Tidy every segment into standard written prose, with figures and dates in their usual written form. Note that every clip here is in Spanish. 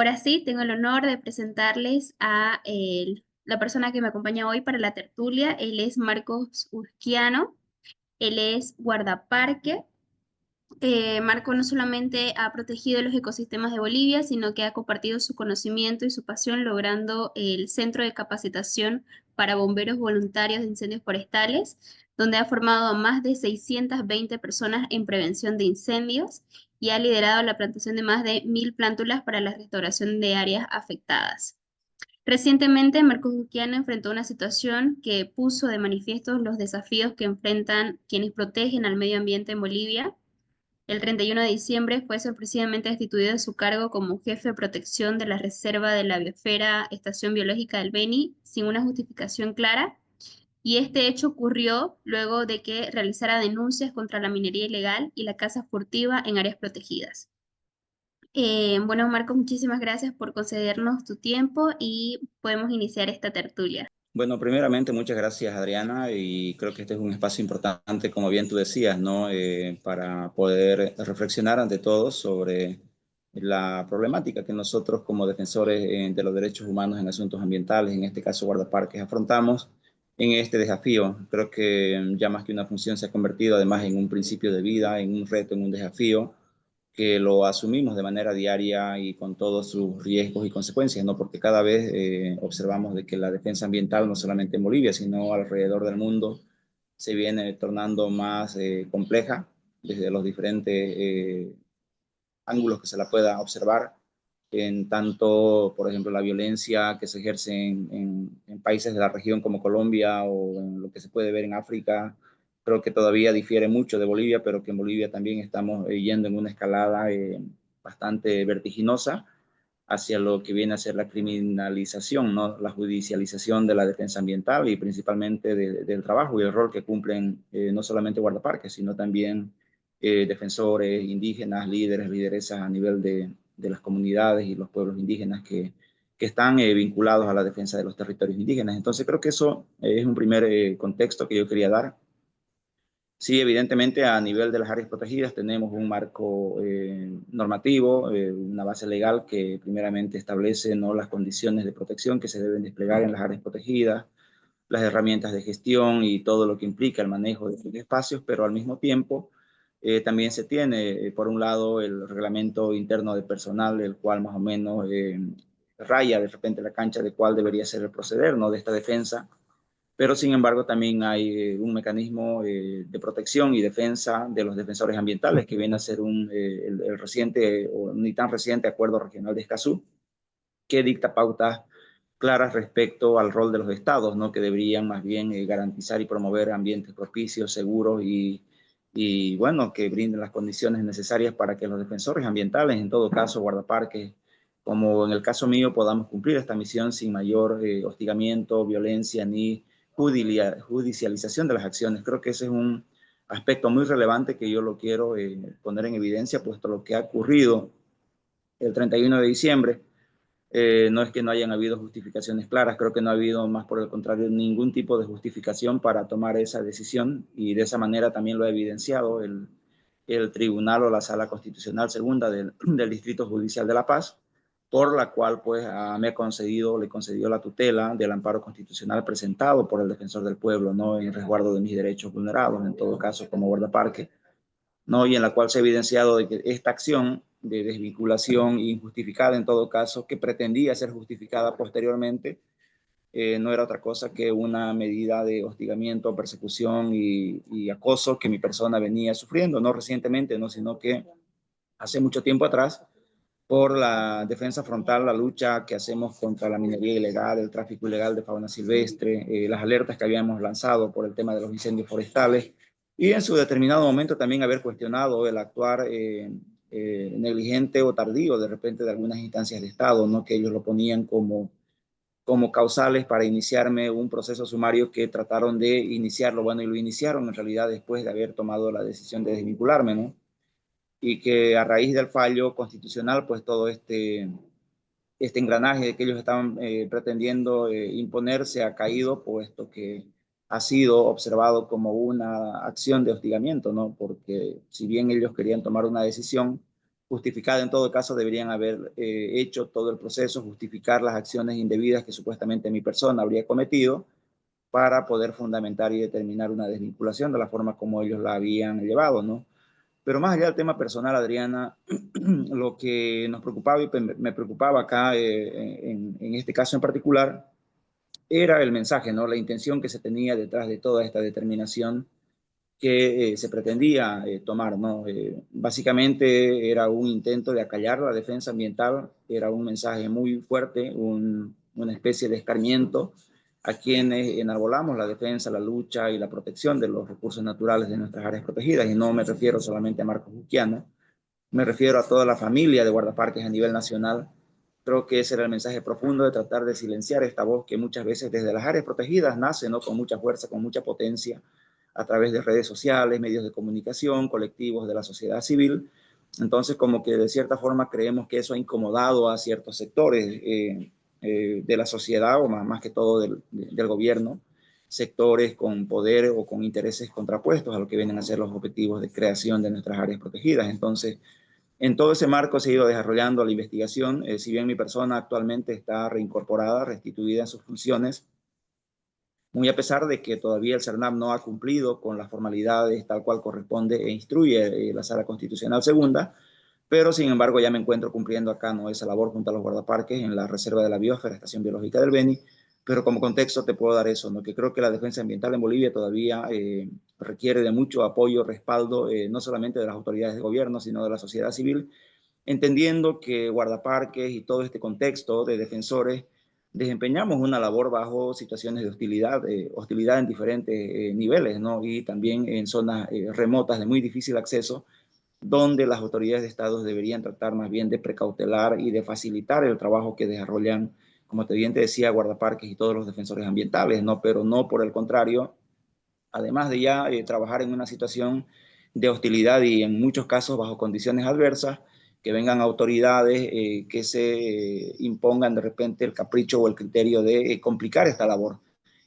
ahora sí, tengo el honor de presentarles a la persona que me acompaña hoy para la tertulia. Él es Marcos Urquiano, él es guardaparque. Marco no solamente ha protegido los ecosistemas de Bolivia, sino que ha compartido su conocimiento y su pasión logrando el Centro de Capacitación para Bomberos Voluntarios de Incendios Forestales, donde ha formado a más de 620 personas en prevención de incendios y ha liderado la plantación de más de 1.000 plántulas para la restauración de áreas afectadas. Recientemente, Marcos Luquiano enfrentó una situación que puso de manifiesto los desafíos que enfrentan quienes protegen al medio ambiente en Bolivia. El 31 de diciembre fue sorpresivamente destituido de su cargo como jefe de protección de la Reserva de la Biosfera Estación Biológica del Beni sin una justificación clara, y este hecho ocurrió luego de que realizara denuncias contra la minería ilegal y la caza furtiva en áreas protegidas. Bueno, Marcos, muchísimas gracias por concedernos tu tiempo y podemos iniciar esta tertulia. Bueno, primeramente, muchas gracias, Adriana, y creo que este es un espacio importante, como bien tú decías, ¿no? Para poder reflexionar ante todos sobre la problemática que nosotros como defensores de los derechos humanos en asuntos ambientales, en este caso guardaparques, afrontamos en este desafío. Creo que ya más que una función se ha convertido además en un principio de vida, en un reto, en un desafío que lo asumimos de manera diaria y con todos sus riesgos y consecuencias, ¿no? Porque cada vez observamos de que la defensa ambiental, no solamente en Bolivia, sino alrededor del mundo, se viene tornando más compleja desde los diferentes ángulos que se la pueda observar, en tanto, por ejemplo, la violencia que se ejerce en países de la región como Colombia o en lo que se puede ver en África. Creo que todavía difiere mucho de Bolivia, pero que en Bolivia también estamos yendo en una escalada bastante vertiginosa hacia lo que viene a ser la criminalización, ¿no? La judicialización de la defensa ambiental y principalmente del trabajo y el rol que cumplen no solamente guardaparques, sino también defensores, indígenas, líderes, lideresas a nivel de las comunidades y los pueblos indígenas que están vinculados a la defensa de los territorios indígenas. Entonces creo que eso es un primer contexto que yo quería dar. Sí, evidentemente a nivel de las áreas protegidas tenemos un marco normativo, una base legal que primeramente establece, ¿no?, las condiciones de protección que se deben desplegar en las áreas protegidas, las herramientas de gestión y todo lo que implica el manejo de estos espacios, pero al mismo tiempo también se tiene, por un lado, el reglamento interno de personal, el cual más o menos raya de repente la cancha de cuál debería ser el proceder, ¿no?, de esta defensa, pero sin embargo también hay un mecanismo de protección y defensa de los defensores ambientales que viene a ser el reciente o ni tan reciente Acuerdo Regional de Escazú, que dicta pautas claras respecto al rol de los estados, ¿no?, que deberían más bien garantizar y promover ambientes propicios, seguros y bueno, que brinden las condiciones necesarias para que los defensores ambientales, en todo caso guardaparques, como en el caso mío, podamos cumplir esta misión sin mayor hostigamiento, violencia ni judicialización de las acciones. Creo que ese es un aspecto muy relevante que yo lo quiero poner en evidencia, puesto lo que ha ocurrido el 31 de diciembre. No es que no hayan habido justificaciones claras, creo que no ha habido, más por el contrario, ningún tipo de justificación para tomar esa decisión, y de esa manera también lo ha evidenciado el tribunal o la sala constitucional segunda del Distrito Judicial de La Paz, por la cual pues le concedió la tutela del amparo constitucional presentado por el defensor del pueblo, ¿no?, en resguardo de mis derechos vulnerados, en todo caso como guardaparque, ¿no?, y en la cual se ha evidenciado de que esta acción de desvinculación injustificada, en todo caso, que pretendía ser justificada posteriormente, no era otra cosa que una medida de hostigamiento, persecución y acoso que mi persona venía sufriendo, no recientemente, no, sino que hace mucho tiempo atrás, por la defensa frontal, la lucha que hacemos contra la minería ilegal, el tráfico ilegal de fauna silvestre, las alertas que habíamos lanzado por el tema de los incendios forestales, y en su determinado momento también haber cuestionado el actuar negligente o tardío de repente de algunas instancias de Estado, ¿no?, que ellos lo ponían como causales para iniciarme un proceso sumario que trataron de iniciarlo, bueno, y lo iniciaron en realidad después de haber tomado la decisión de desvincularme, ¿no? Y que a raíz del fallo constitucional, pues todo este engranaje que ellos estaban pretendiendo imponerse ha caído, puesto que ha sido observado como una acción de hostigamiento, ¿no? Porque si bien ellos querían tomar una decisión, justificada. En todo caso, deberían haber hecho todo el proceso, justificar las acciones indebidas que supuestamente mi persona habría cometido para poder fundamentar y determinar una desvinculación de la forma como ellos la habían llevado, ¿no? Pero más allá del tema personal, Adriana, lo que nos preocupaba y me preocupaba acá en este caso en particular era el mensaje, ¿no? La intención que se tenía detrás de toda esta determinación que se pretendía tomar, ¿no? Básicamente era un intento de acallar la defensa ambiental, era un mensaje muy fuerte, una especie de escarmiento a quienes enarbolamos la defensa, la lucha y la protección de los recursos naturales de nuestras áreas protegidas, y no me refiero solamente a Marcos Busquiano, me refiero a toda la familia de guardaparques a nivel nacional. Creo que ese era el mensaje profundo de tratar de silenciar esta voz que muchas veces desde las áreas protegidas nace, ¿no? Con mucha fuerza, con mucha potencia, a través de redes sociales, medios de comunicación, colectivos de la sociedad civil. Entonces, como que de cierta forma creemos que eso ha incomodado a ciertos sectores de la sociedad, o más que todo del gobierno, sectores con poder o con intereses contrapuestos a lo que vienen a ser los objetivos de creación de nuestras áreas protegidas. Entonces, en todo ese marco se ha ido desarrollando la investigación. Si bien mi persona actualmente está reincorporada, restituida en sus funciones, muy a pesar de que todavía el CERNAP no ha cumplido con las formalidades tal cual corresponde e instruye la Sala Constitucional Segunda, pero sin embargo ya me encuentro cumpliendo acá, ¿no?, esa labor junto a los guardaparques en la Reserva de la Biosfera, Estación Biológica del Beni. Pero como contexto te puedo dar eso, ¿no?, que creo que la defensa ambiental en Bolivia todavía requiere de mucho apoyo, respaldo, no solamente de las autoridades de gobierno, sino de la sociedad civil, entendiendo que guardaparques y todo este contexto de defensores desempeñamos una labor bajo situaciones de hostilidad en diferentes niveles, ¿no? Y también en zonas remotas de muy difícil acceso, donde las autoridades de Estado deberían tratar más bien de precautelar y de facilitar el trabajo que desarrollan, como te bien te decía, guardaparques y todos los defensores ambientales, ¿no? Pero no por el contrario, además de ya trabajar en una situación de hostilidad y en muchos casos bajo condiciones adversas, que vengan autoridades que se impongan de repente el capricho o el criterio de complicar esta labor.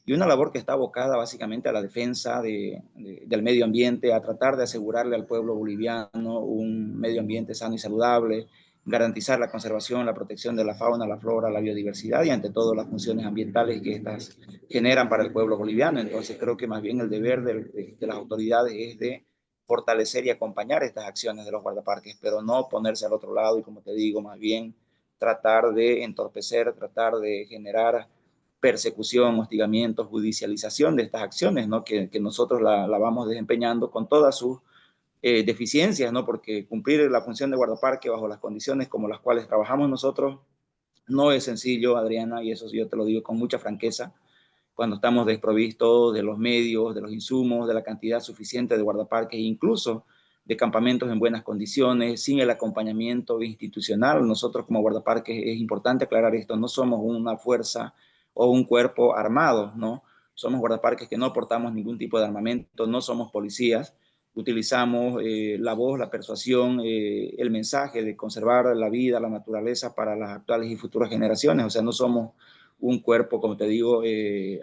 Y una labor que está abocada básicamente a la defensa del medio ambiente, a tratar de asegurarle al pueblo boliviano un medio ambiente sano y saludable, garantizar la conservación, la protección de la fauna, la flora, la biodiversidad y ante todo las funciones ambientales que estas generan para el pueblo boliviano. Entonces creo que más bien el deber de las autoridades es de fortalecer y acompañar estas acciones de los guardaparques, pero no ponerse al otro lado y, como te digo, más bien tratar de entorpecer, tratar de generar persecución, hostigamiento, judicialización de estas acciones, ¿no? Que nosotros la vamos desempeñando con todas sus deficiencias, ¿no? Porque cumplir la función de guardaparque bajo las condiciones como las cuales trabajamos nosotros no es sencillo, Adriana, y eso yo te lo digo con mucha franqueza, cuando estamos desprovistos de los medios, de los insumos, de la cantidad suficiente de guardaparques, incluso de campamentos en buenas condiciones, sin el acompañamiento institucional. Nosotros como guardaparques, es importante aclarar esto, no somos una fuerza o un cuerpo armado, ¿no? Somos guardaparques que no portamos ningún tipo de armamento, no somos policías, utilizamos la voz, la persuasión, el mensaje de conservar la vida, la naturaleza para las actuales y futuras generaciones. O sea, no somos un cuerpo, como te digo,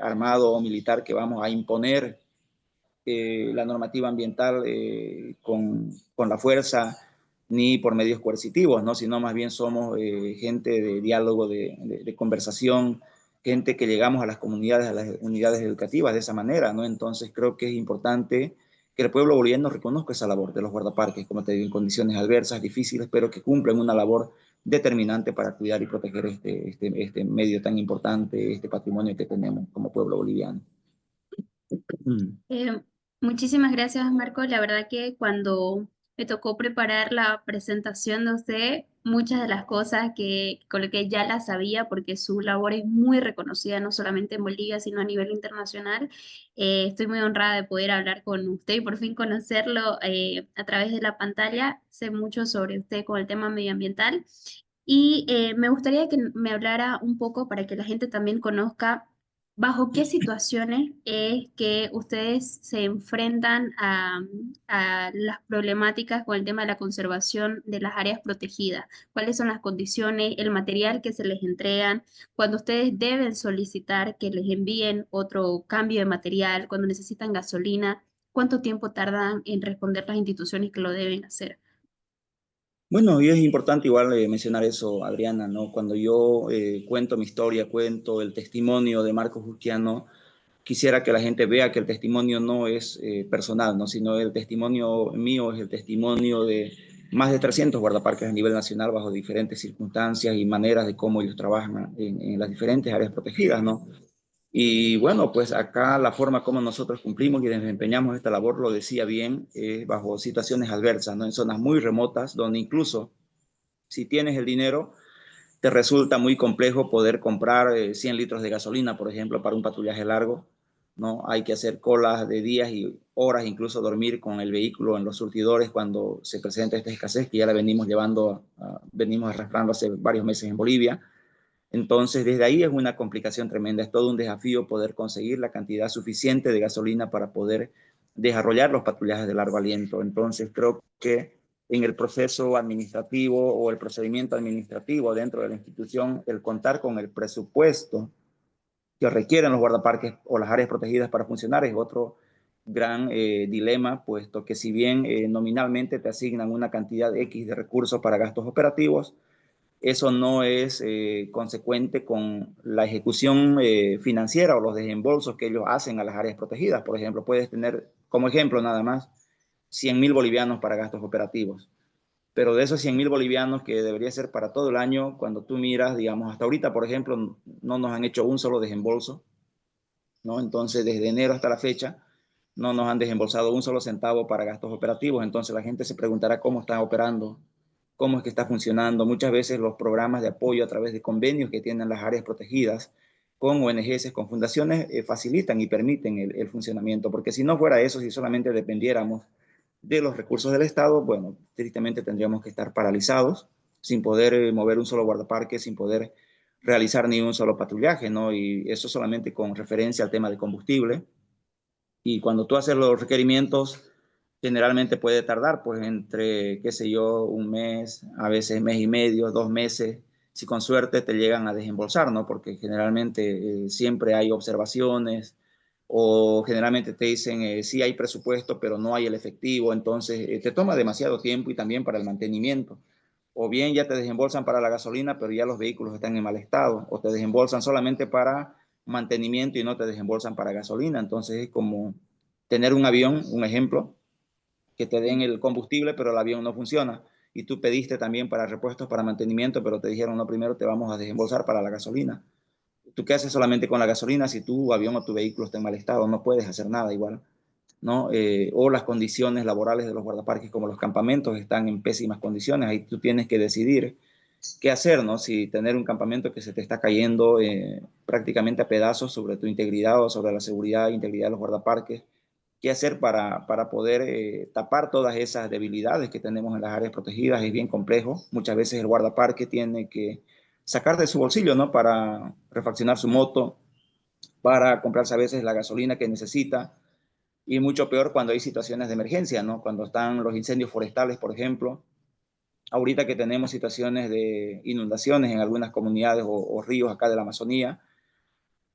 armado o militar que vamos a imponer la normativa ambiental con la fuerza ni por medios coercitivos, ¿no? Sino más bien somos gente de diálogo, de conversación, gente que llegamos a las comunidades, a las unidades educativas de esa manera, ¿no? Entonces creo que es importante que el pueblo boliviano reconozca esa labor de los guardaparques, como te digo, en condiciones adversas, difíciles, pero que cumplen una labor determinante para cuidar y proteger este medio tan importante, este patrimonio que tenemos como pueblo boliviano. Eh, Muchísimas gracias, Marco. La verdad que cuando me tocó preparar la presentación de usted, muchas de las cosas que coloqué ya las sabía porque su labor es muy reconocida no solamente en Bolivia, sino a nivel internacional. Estoy muy honrada de poder hablar con usted y por fin conocerlo a través de la pantalla. Sé mucho sobre usted con el tema medioambiental y me gustaría que me hablara un poco para que la gente también conozca bajo qué situaciones es que ustedes se enfrentan a las problemáticas con el tema de la conservación de las áreas protegidas. ¿Cuáles son las condiciones, el material que se les entregan, cuando ustedes deben solicitar que les envíen otro cambio de material, cuando necesitan gasolina? ¿Cuánto tiempo tardan en responder las instituciones que lo deben hacer? Bueno, y es importante igual mencionar eso, Adriana, ¿no? Cuando yo cuento mi historia, cuento el testimonio de Marcos Justiano, quisiera que la gente vea que el testimonio no es personal, ¿no? Sino el testimonio mío es el testimonio de más de 300 guardaparques a nivel nacional bajo diferentes circunstancias y maneras de cómo ellos trabajan en las diferentes áreas protegidas, ¿no? Y bueno, pues acá la forma como nosotros cumplimos y desempeñamos esta labor, lo decía bien, bajo situaciones adversas, ¿no? En zonas muy remotas, donde incluso si tienes el dinero, te resulta muy complejo poder comprar 100 litros de gasolina, por ejemplo, para un patrullaje largo, ¿no? Hay que hacer colas de días y horas, incluso dormir con el vehículo en los surtidores cuando se presenta esta escasez, que ya la venimos llevando, venimos arrastrando hace varios meses en Bolivia. Entonces, desde ahí es una complicación tremenda, es todo un desafío poder conseguir la cantidad suficiente de gasolina para poder desarrollar los patrullajes de largo aliento. Entonces, creo que en el proceso administrativo o el procedimiento administrativo dentro de la institución, el contar con el presupuesto que requieren los guardaparques o las áreas protegidas para funcionar es otro gran dilema, puesto que si bien nominalmente te asignan una cantidad X de recursos para gastos operativos, eso no es consecuente con la ejecución financiera o los desembolsos que ellos hacen a las áreas protegidas. Por ejemplo, puedes tener como ejemplo nada más 100.000 bolivianos para gastos operativos, pero de esos 100.000 bolivianos que debería ser para todo el año, cuando tú miras, digamos, hasta ahorita, por ejemplo, no nos han hecho un solo desembolso, ¿no? Entonces, desde enero hasta la fecha, no nos han desembolsado un solo centavo para gastos operativos. Entonces, la gente se preguntará cómo está operando, cómo es que está funcionando. Muchas veces los programas de apoyo a través de convenios que tienen las áreas protegidas con ONGs, con fundaciones, facilitan y permiten el funcionamiento, porque si no fuera eso, si solamente dependiéramos de los recursos del Estado, bueno, tristemente tendríamos que estar paralizados, sin poder mover un solo guardaparque, sin poder realizar ni un solo patrullaje, ¿no? Y eso solamente con referencia al tema de combustible. Y cuando tú haces los requerimientos, generalmente puede tardar, pues, entre, qué sé yo, un mes, a veces mes y medio, 2 meses, si con suerte te llegan a desembolsar, ¿no? Porque generalmente siempre hay observaciones o generalmente te dicen, sí hay presupuesto, pero no hay el efectivo, entonces te toma demasiado tiempo y también para el mantenimiento. O bien ya te desembolsan para la gasolina, pero ya los vehículos están en mal estado, o te desembolsan solamente para mantenimiento y no te desembolsan para gasolina. Entonces es como tener un avión, un ejemplo, que te den el combustible, pero el avión no funciona. Y tú pediste también para repuestos para mantenimiento, pero te dijeron, no, primero te vamos a desembolsar para la gasolina. ¿Tú qué haces solamente con la gasolina si tu avión o tu vehículo está en mal estado? No puedes hacer nada igual, ¿no? O las condiciones laborales de los guardaparques, como los campamentos, están en pésimas condiciones. Ahí tú tienes que decidir qué hacer, ¿no? Si tener un campamento que se te está cayendo prácticamente a pedazos sobre tu integridad o sobre la seguridad e integridad de los guardaparques, qué hacer para poder tapar todas esas debilidades que tenemos en las áreas protegidas. Es bien complejo. Muchas veces el guardaparque tiene que sacar de su bolsillo, ¿no? Para refaccionar su moto, para comprarse a veces la gasolina que necesita. Y mucho peor cuando hay situaciones de emergencia, ¿no? Cuando están los incendios forestales, por ejemplo. Ahorita que tenemos situaciones de inundaciones en algunas comunidades o ríos acá de la Amazonía,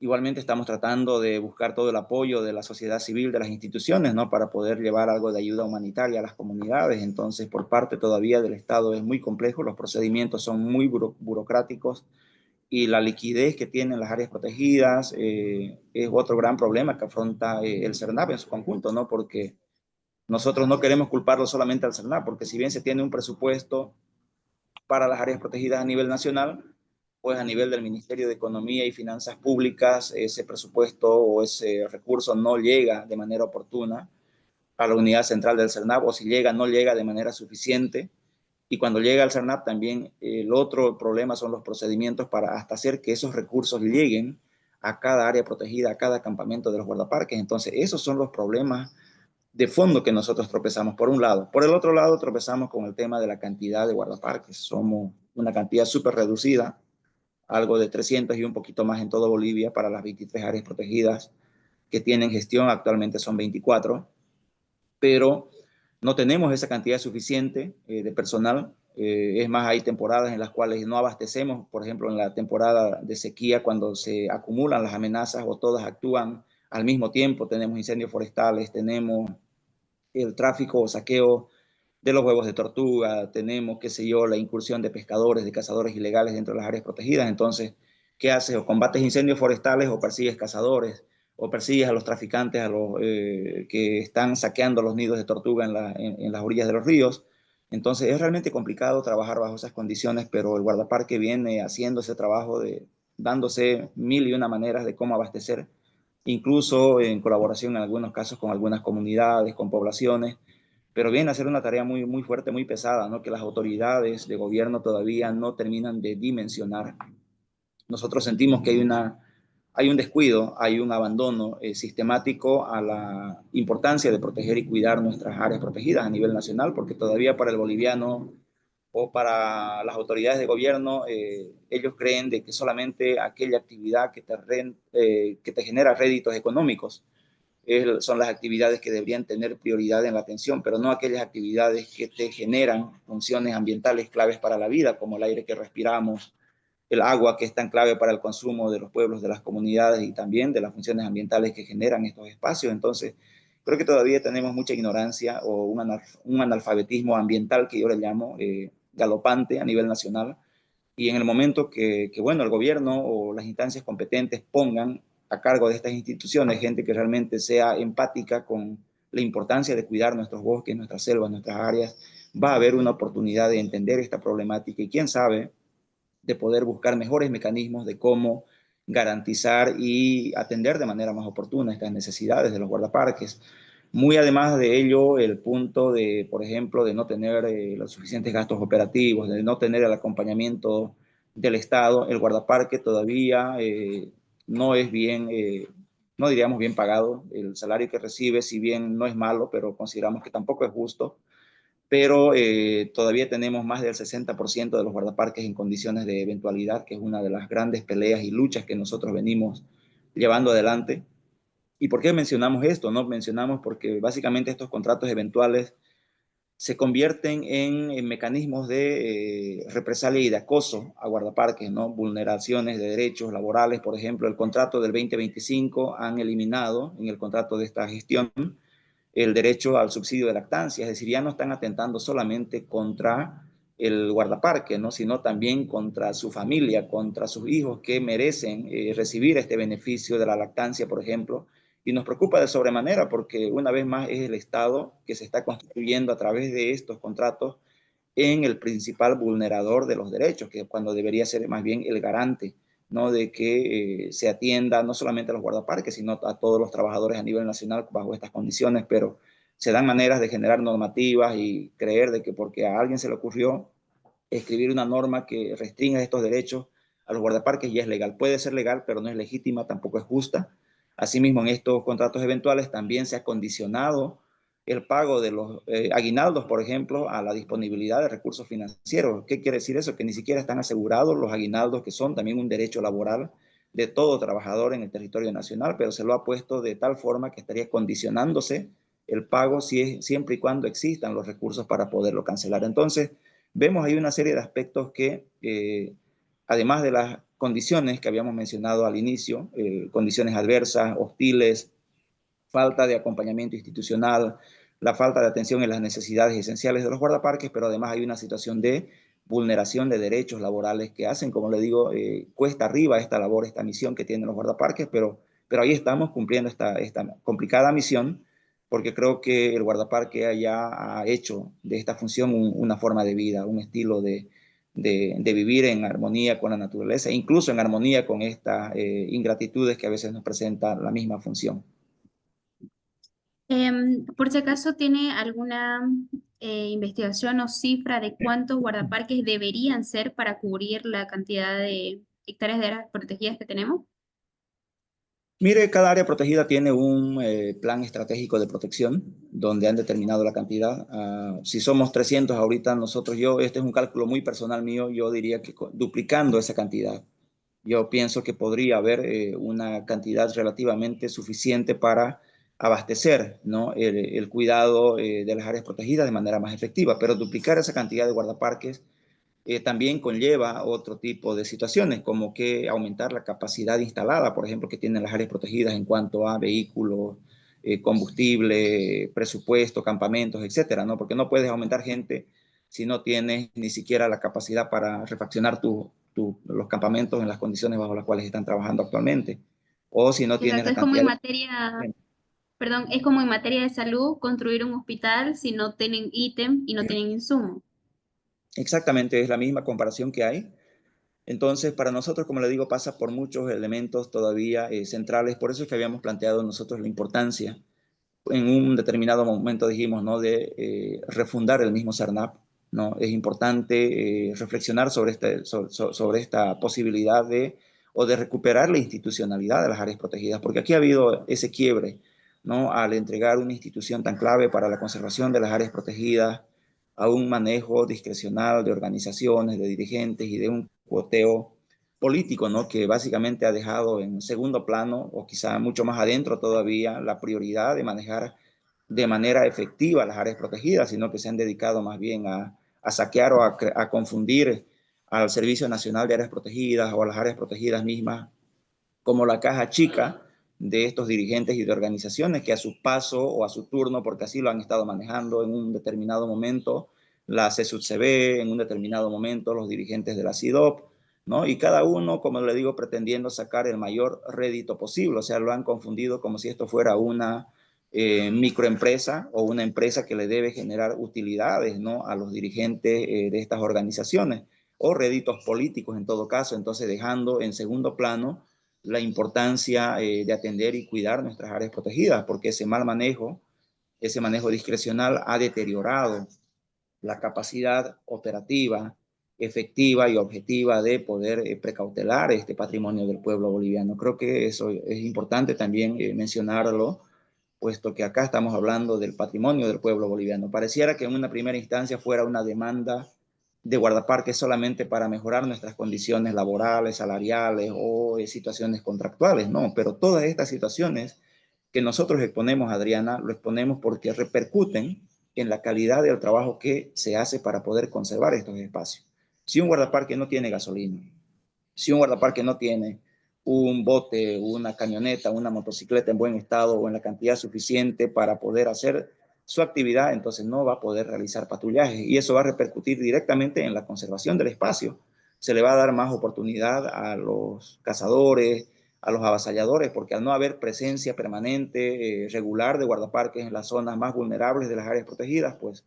igualmente estamos tratando de buscar todo el apoyo de la sociedad civil, de las instituciones, ¿no? Para poder llevar algo de ayuda humanitaria a las comunidades. Entonces, por parte todavía del Estado es muy complejo, los procedimientos son muy burocráticos y la liquidez que tienen las áreas protegidas es otro gran problema que afronta el CERNAP en su conjunto, ¿no? Porque nosotros no queremos culparlo solamente al CERNAP, porque si bien se tiene un presupuesto para las áreas protegidas a nivel nacional, pues a nivel del Ministerio de Economía y Finanzas Públicas, ese presupuesto o ese recurso no llega de manera oportuna a la unidad central del CERNAP, o si llega, no llega de manera suficiente. Y cuando llega al CERNAP también el otro problema son los procedimientos para hasta hacer que esos recursos lleguen a cada área protegida, a cada campamento de los guardaparques. Entonces, esos son los problemas de fondo que nosotros tropezamos por un lado. Por el otro lado, tropezamos con el tema de la cantidad de guardaparques. Somos una cantidad súper reducida, algo de 300 y un poquito más en toda Bolivia para las 23 áreas protegidas que tienen gestión. Actualmente son 24, pero no tenemos esa cantidad suficiente de personal. Es más, hay temporadas en las cuales no abastecemos, por ejemplo, en la temporada de sequía, cuando se acumulan las amenazas o todas actúan al mismo tiempo. Tenemos incendios forestales, tenemos el tráfico o saqueo de los huevos de tortuga, tenemos, qué sé yo, la incursión de pescadores, de cazadores ilegales dentro de las áreas protegidas. Entonces, ¿qué haces? O combates incendios forestales o persigues cazadores o persigues a los traficantes, a los que están saqueando los nidos de tortuga en las orillas de los ríos. Entonces es realmente complicado trabajar bajo esas condiciones, pero el guardaparque viene haciendo ese trabajo dándose mil y una maneras de cómo abastecer, incluso en colaboración en algunos casos con algunas comunidades, con poblaciones, pero viene a ser una tarea muy, muy fuerte, muy pesada, ¿no? Que las autoridades de gobierno todavía no terminan de dimensionar. Nosotros sentimos que hay un descuido, hay un abandono sistemático a la importancia de proteger y cuidar nuestras áreas protegidas a nivel nacional, porque todavía para el boliviano o para las autoridades de gobierno, ellos creen de que solamente aquella actividad que te genera réditos económicos son las actividades que deberían tener prioridad en la atención, pero no aquellas actividades que te generan funciones ambientales claves para la vida, como el aire que respiramos, el agua que es tan clave para el consumo de los pueblos, de las comunidades y también de las funciones ambientales que generan estos espacios. Entonces, creo que todavía tenemos mucha ignorancia o un analfabetismo ambiental que yo le llamo galopante a nivel nacional. Y en el momento bueno, el gobierno o las instancias competentes pongan a cargo de estas instituciones gente que realmente sea empática con la importancia de cuidar nuestros bosques, nuestras selvas, nuestras áreas, va a haber una oportunidad de entender esta problemática y quién sabe, de poder buscar mejores mecanismos de cómo garantizar y atender de manera más oportuna estas necesidades de los guardaparques. Muy además de ello, el punto de, por ejemplo, de no tener los suficientes gastos operativos, de no tener el acompañamiento del Estado, el guardaparque todavía no es bien, no diríamos bien pagado. El salario que recibe, si bien no es malo, pero consideramos que tampoco es justo, pero todavía tenemos más del 60% de los guardaparques en condiciones de eventualidad, que es una de las grandes peleas y luchas que nosotros venimos llevando adelante. ¿Y por qué mencionamos esto? No mencionamos porque básicamente estos contratos eventuales se convierten en mecanismos de represalia y de acoso a guardaparques, ¿no? Vulneraciones de derechos laborales, por ejemplo, el contrato del 2025 han eliminado en el contrato de esta gestión el derecho al subsidio de lactancia, es decir, ya no están atentando solamente contra el guardaparque, ¿no? Sino también contra su familia, contra sus hijos que merecen recibir este beneficio de la lactancia, por ejemplo, y nos preocupa de sobremanera porque una vez más es el Estado que se está constituyendo a través de estos contratos en el principal vulnerador de los derechos, que cuando debería ser más bien el garante, ¿no? De que se atienda no solamente a los guardaparques, sino a todos los trabajadores a nivel nacional bajo estas condiciones, pero se dan maneras de generar normativas y creer de que porque a alguien se le ocurrió escribir una norma que restringe estos derechos a los guardaparques ya es legal. Puede ser legal, pero no es legítima, tampoco es justa. Asimismo, en estos contratos eventuales también se ha condicionado el pago de los aguinaldos, por ejemplo, a la disponibilidad de recursos financieros. ¿Qué quiere decir eso? Que ni siquiera están asegurados los aguinaldos, que son también un derecho laboral de todo trabajador en el territorio nacional, pero se lo ha puesto de tal forma que estaría condicionándose el pago siempre y cuando existan los recursos para poderlo cancelar. Entonces, vemos ahí una serie de aspectos que, además de las condiciones que habíamos mencionado al inicio, condiciones adversas, hostiles, falta de acompañamiento institucional, la falta de atención en las necesidades esenciales de los guardaparques, pero además hay una situación de vulneración de derechos laborales que hacen, como le digo, cuesta arriba esta labor, esta misión que tienen los guardaparques, pero ahí estamos cumpliendo esta complicada misión, porque creo que el guardaparque ya ha hecho de esta función una forma de vida, un estilo de vivir en armonía con la naturaleza, incluso en armonía con estas ingratitudes que a veces nos presenta la misma función. Por si acaso tiene alguna investigación o cifra de cuántos guardaparques deberían ser para cubrir la cantidad de hectáreas de áreas protegidas que tenemos. Mire, cada área protegida tiene un plan estratégico de protección donde han determinado la cantidad. Si somos 300 ahorita, este es un cálculo muy personal mío, yo diría que duplicando esa cantidad, yo pienso que podría haber una cantidad relativamente suficiente para abastecer, ¿no? El cuidado de las áreas protegidas de manera más efectiva, pero duplicar esa cantidad de guardaparques también conlleva otro tipo de situaciones, como que aumentar la capacidad instalada, por ejemplo, que tienen las áreas protegidas en cuanto a vehículos, combustible, presupuesto, campamentos, etcétera, ¿no? Porque no puedes aumentar gente si no tienes ni siquiera la capacidad para refaccionar los campamentos en las condiciones bajo las cuales están trabajando actualmente, o si no tienes Exacto, la es como en cantidad materia, de... perdón, es como en materia de salud construir un hospital si no tienen ítem y no tienen insumo. Exactamente, es la misma comparación que hay. Entonces, para nosotros, como le digo, pasa por muchos elementos todavía centrales. Por eso es que habíamos planteado nosotros la importancia. En un determinado momento dijimos, ¿no?, de refundar el mismo CERNAP, ¿no? Es importante reflexionar sobre esta posibilidad de recuperar la institucionalidad de las áreas protegidas, porque aquí ha habido ese quiebre, ¿no?, al entregar una institución tan clave para la conservación de las áreas protegidas a un manejo discrecional de organizaciones, de dirigentes y de un cuoteo político, ¿no?, que básicamente ha dejado en segundo plano, o quizá mucho más adentro todavía, la prioridad de manejar de manera efectiva las áreas protegidas, sino que se han dedicado más bien a saquear o a confundir al Servicio Nacional de Áreas Protegidas o a las áreas protegidas mismas como la caja chica de estos dirigentes y de organizaciones que a su paso o a su turno, porque así lo han estado manejando en un determinado momento, la CSUCB, en un determinado momento los dirigentes de la CIDOP, ¿no? Y cada uno, como le digo, pretendiendo sacar el mayor rédito posible, o sea, lo han confundido como si esto fuera una microempresa o una empresa que le debe generar utilidades, ¿no?, a los dirigentes de estas organizaciones, o réditos políticos en todo caso, entonces dejando en segundo plano la importancia de atender y cuidar nuestras áreas protegidas, porque ese manejo discrecional ha deteriorado la capacidad operativa, efectiva y objetiva de poder precautelar este patrimonio del pueblo boliviano. Creo que eso es importante también mencionarlo, puesto que acá estamos hablando del patrimonio del pueblo boliviano. Pareciera que en una primera instancia fuera una demanda de guardaparques solamente para mejorar nuestras condiciones laborales, salariales o situaciones contractuales, no, pero todas estas situaciones que nosotros exponemos, Adriana, lo exponemos porque repercuten en la calidad del trabajo que se hace para poder conservar estos espacios. Si un guardaparque no tiene gasolina, si un guardaparque no tiene un bote, una camioneta, una motocicleta en buen estado o en la cantidad suficiente para poder hacer su actividad, entonces no va a poder realizar patrullaje y eso va a repercutir directamente en la conservación del espacio. Se le va a dar más oportunidad a los cazadores, a los avasalladores, porque al no haber presencia permanente, regular de guardaparques en las zonas más vulnerables de las áreas protegidas, pues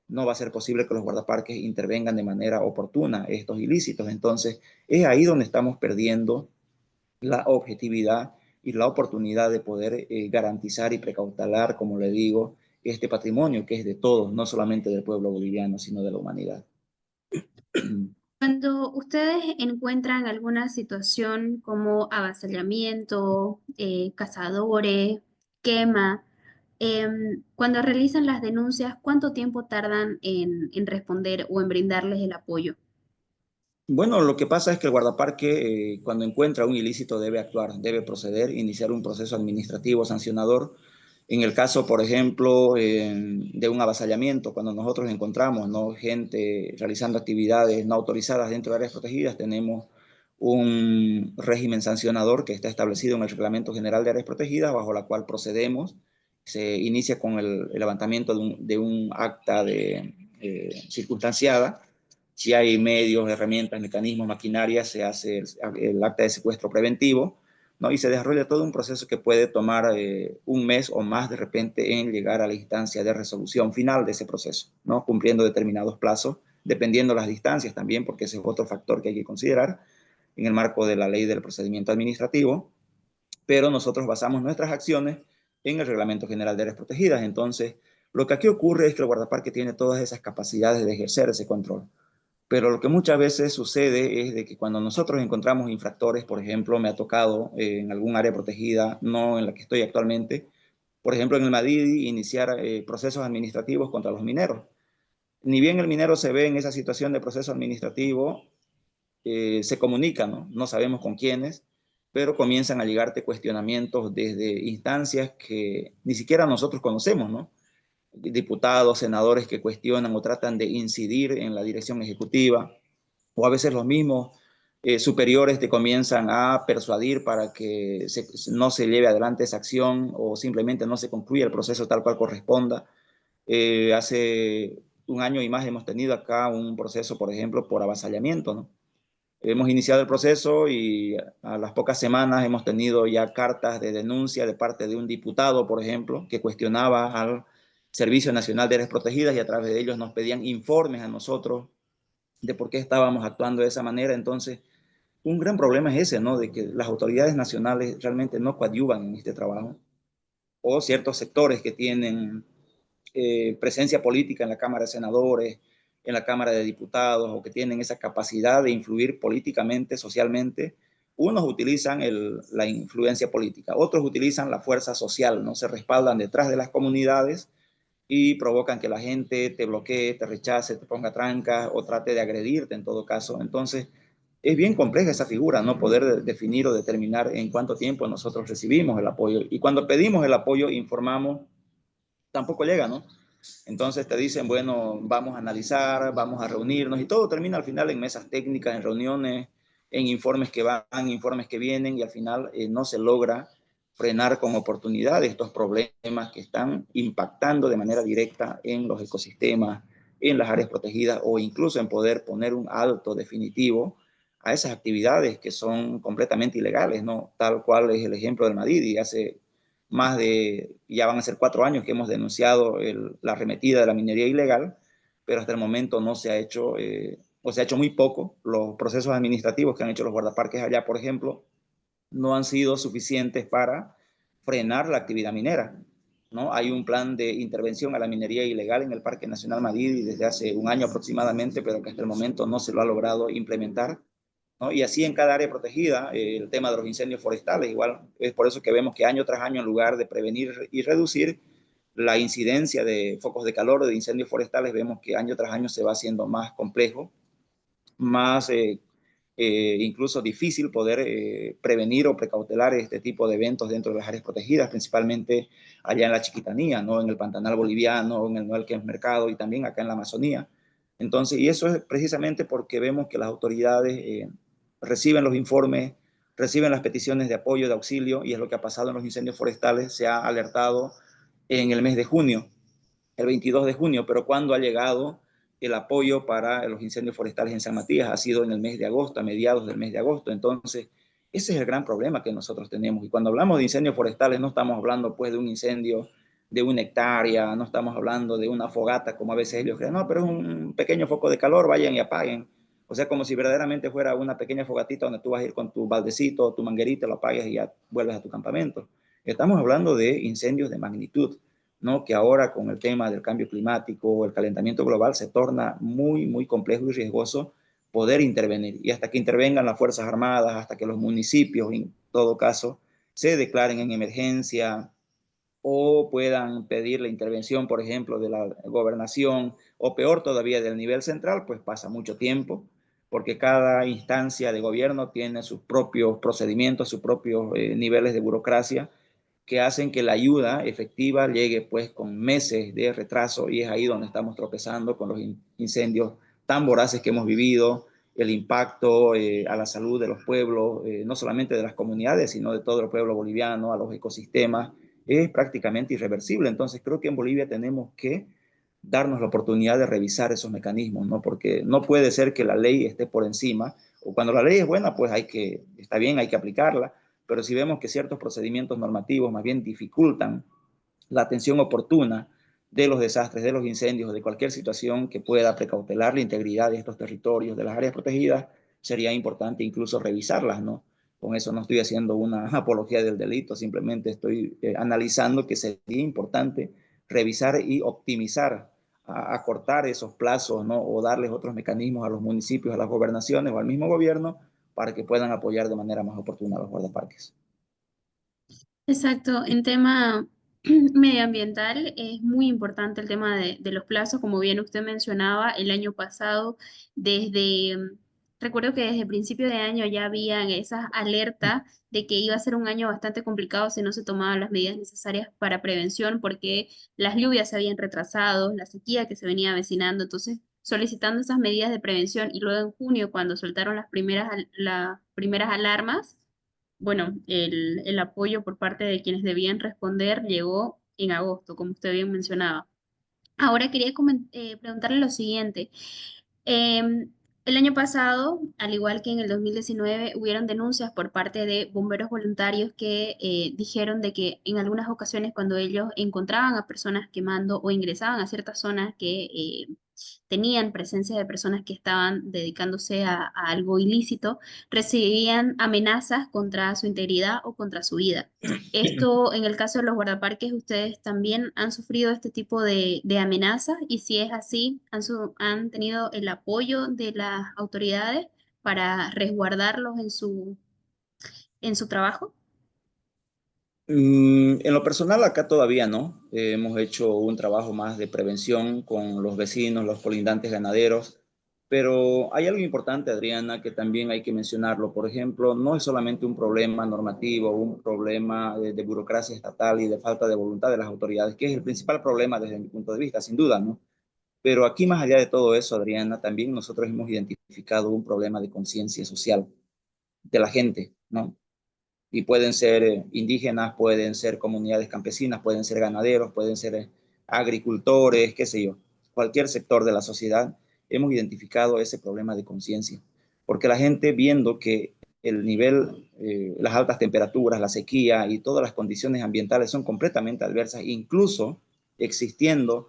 no va a ser posible que los guardaparques intervengan de manera oportuna estos ilícitos. Entonces, es ahí donde estamos perdiendo la objetividad y la oportunidad de poder garantizar y precautelar, como le digo, este patrimonio que es de todos, no solamente del pueblo boliviano, sino de la humanidad. Cuando ustedes encuentran alguna situación como avasallamiento, cazadores, quema, cuando realizan las denuncias, ¿cuánto tiempo tardan en responder o en brindarles el apoyo? Bueno, lo que pasa es que el guardaparque, cuando encuentra un ilícito, debe actuar, debe proceder, iniciar un proceso administrativo sancionador. En el caso, por ejemplo, de un avasallamiento, cuando nosotros encontramos, ¿no?, gente realizando actividades no autorizadas dentro de áreas protegidas, tenemos un régimen sancionador que está establecido en el Reglamento General de Áreas Protegidas, bajo la cual procedemos. Se inicia con el levantamiento de un acta circunstanciada. Si hay medios, herramientas, mecanismos, maquinarias, se hace el acta de secuestro preventivo, ¿no? Y se desarrolla todo un proceso que puede tomar un mes o más de repente en llegar a la instancia de resolución final de ese proceso, ¿no?, cumpliendo determinados plazos, dependiendo las distancias también, porque ese es otro factor que hay que considerar en el marco de la ley del procedimiento administrativo, pero nosotros basamos nuestras acciones en el Reglamento General de Áreas Protegidas. Entonces, lo que aquí ocurre es que el guardaparque tiene todas esas capacidades de ejercer ese control. Pero lo que muchas veces sucede es de que cuando nosotros encontramos infractores, por ejemplo, me ha tocado en algún área protegida, no en la que estoy actualmente, por ejemplo, en el Madidi, iniciar procesos administrativos contra los mineros. Ni bien el minero se ve en esa situación de proceso administrativo, se comunica, ¿no? No sabemos con quiénes, pero comienzan a llegarte cuestionamientos desde instancias que ni siquiera nosotros conocemos, ¿no? Diputados, senadores que cuestionan o tratan de incidir en la dirección ejecutiva, o a veces los mismos superiores te comienzan a persuadir para que no se lleve adelante esa acción o simplemente no se concluya el proceso tal cual corresponda. Hace un año y más hemos tenido acá un proceso, por ejemplo, por avasallamiento, ¿no? Hemos iniciado el proceso y a las pocas semanas hemos tenido ya cartas de denuncia de parte de un diputado, por ejemplo, que cuestionaba al Servicio Nacional de Áreas Protegidas y a través de ellos nos pedían informes a nosotros de por qué estábamos actuando de esa manera. Entonces, un gran problema es ese, ¿no? De que las autoridades nacionales realmente no coadyuvan en este trabajo, o ciertos sectores que tienen presencia política en la Cámara de Senadores, en la Cámara de Diputados, o que tienen esa capacidad de influir políticamente, socialmente. Unos utilizan la influencia política, otros utilizan la fuerza social, ¿no? Se respaldan detrás de las comunidades y provocan que la gente te bloquee, te rechace, te ponga trancas o trate de agredirte en todo caso. Entonces, es bien compleja esa figura, no poder definir o determinar en cuánto tiempo nosotros recibimos el apoyo. Y cuando pedimos el apoyo, informamos, tampoco llega, ¿no? Entonces te dicen, bueno, vamos a analizar, vamos a reunirnos y todo termina al final en mesas técnicas, en reuniones, en informes que van, informes que vienen y al final no se logra frenar con oportunidad estos problemas que están impactando de manera directa en los ecosistemas, en las áreas protegidas o incluso en poder poner un alto definitivo a esas actividades que son completamente ilegales, ¿no? Tal cual es el ejemplo del Madidi. Hace ya van a ser 4 años que hemos denunciado la arremetida de la minería ilegal, pero hasta el momento no se ha hecho, o se ha hecho muy poco. Los procesos administrativos que han hecho los guardaparques allá, por ejemplo, no han sido suficientes para frenar la actividad minera, ¿no? Hay un plan de intervención a la minería ilegal en el Parque Nacional Madidi desde hace un año aproximadamente, pero que hasta el momento no se lo ha logrado implementar, ¿no? Y así en cada área protegida, el tema de los incendios forestales, igual es por eso que vemos que año tras año, en lugar de prevenir y reducir la incidencia de focos de calor o de incendios forestales, vemos que año tras año se va haciendo más complejo, más incluso difícil poder prevenir o precautelar este tipo de eventos dentro de las áreas protegidas, principalmente allá en la Chiquitanía, ¿no? En el Pantanal boliviano, en el Nuelquén Mercado y también acá en la Amazonía. Entonces, y eso es precisamente porque vemos que las autoridades reciben los informes, reciben las peticiones de apoyo, de auxilio, y es lo que ha pasado en los incendios forestales. Se ha alertado en el mes de junio, el 22 de junio, pero cuando ha llegado el apoyo para los incendios forestales en San Matías ha sido en el mes de agosto, a mediados del mes de agosto. Entonces, ese es el gran problema que nosotros tenemos. Y cuando hablamos de incendios forestales, no estamos hablando pues de un incendio de 1 hectárea, no estamos hablando de una fogata, como a veces ellos creen, no, pero es un pequeño foco de calor, vayan y apaguen. O sea, como si verdaderamente fuera una pequeña fogatita donde tú vas a ir con tu baldecito, tu manguerita, lo apagas y ya vuelves a tu campamento. Estamos hablando de incendios de magnitud, ¿no? Que ahora con el tema del cambio climático, el calentamiento global, se torna muy, muy complejo y riesgoso poder intervenir. Y hasta que intervengan las Fuerzas Armadas, hasta que los municipios, en todo caso, se declaren en emergencia o puedan pedir la intervención, por ejemplo, de la gobernación o peor todavía del nivel central, pues pasa mucho tiempo, porque cada instancia de gobierno tiene sus propios procedimientos, sus propios niveles de burocracia que hacen que la ayuda efectiva llegue pues con meses de retraso y es ahí donde estamos tropezando con los incendios tan voraces que hemos vivido, el impacto a la salud de los pueblos, no solamente de las comunidades, sino de todo el pueblo boliviano, a los ecosistemas, es prácticamente irreversible. Entonces creo que en Bolivia tenemos que darnos la oportunidad de revisar esos mecanismos, ¿no? Porque no puede ser que la ley esté por encima, o cuando la ley es buena, pues está bien, hay que aplicarla, pero si vemos que ciertos procedimientos normativos más bien dificultan la atención oportuna de los desastres, de los incendios, de cualquier situación que pueda precautelar la integridad de estos territorios, de las áreas protegidas, sería importante incluso revisarlas, ¿no? Con eso no estoy haciendo una apología del delito, simplemente estoy analizando que sería importante revisar y optimizar, acortar esos plazos, ¿no? O darles otros mecanismos a los municipios, a las gobernaciones o al mismo gobierno para que puedan apoyar de manera más oportuna a los guardaparques. Exacto, en tema medioambiental es muy importante el tema de los plazos, como bien usted mencionaba, el año pasado, recuerdo que desde el principio de año ya habían esas alertas de que iba a ser un año bastante complicado si no se tomaban las medidas necesarias para prevención, porque las lluvias se habían retrasado, la sequía que se venía avecinando, entonces solicitando esas medidas de prevención y luego en junio, cuando soltaron las primeras alarmas, bueno, el apoyo por parte de quienes debían responder llegó en agosto, como usted bien mencionaba. Ahora quería preguntarle lo siguiente. Em, el año pasado, al igual que en el 2019, hubieron denuncias por parte de bomberos voluntarios que dijeron de que en algunas ocasiones cuando ellos encontraban a personas quemando o ingresaban a ciertas zonas que tenían presencia de personas que estaban dedicándose a algo ilícito, recibían amenazas contra su integridad o contra su vida. Esto, en el caso de los guardaparques, ¿ustedes también han sufrido este tipo de amenazas? Y si es así, ¿han tenido el apoyo de las autoridades para resguardarlos en su trabajo? En lo personal, acá todavía no. Hemos hecho un trabajo más de prevención con los vecinos, los colindantes ganaderos, pero hay algo importante, Adriana, que también hay que mencionarlo. Por ejemplo, no es solamente un problema normativo, un problema de burocracia estatal y de falta de voluntad de las autoridades, que es el principal problema desde mi punto de vista, sin duda, ¿no? Pero aquí, más allá de todo eso, Adriana, también nosotros hemos identificado un problema de conciencia social de la gente, ¿no? Y pueden ser indígenas, pueden ser comunidades campesinas, pueden ser ganaderos, pueden ser agricultores, qué sé yo, cualquier sector de la sociedad, hemos identificado ese problema de conciencia, porque la gente viendo que el nivel, las altas temperaturas, la sequía y todas las condiciones ambientales son completamente adversas, incluso existiendo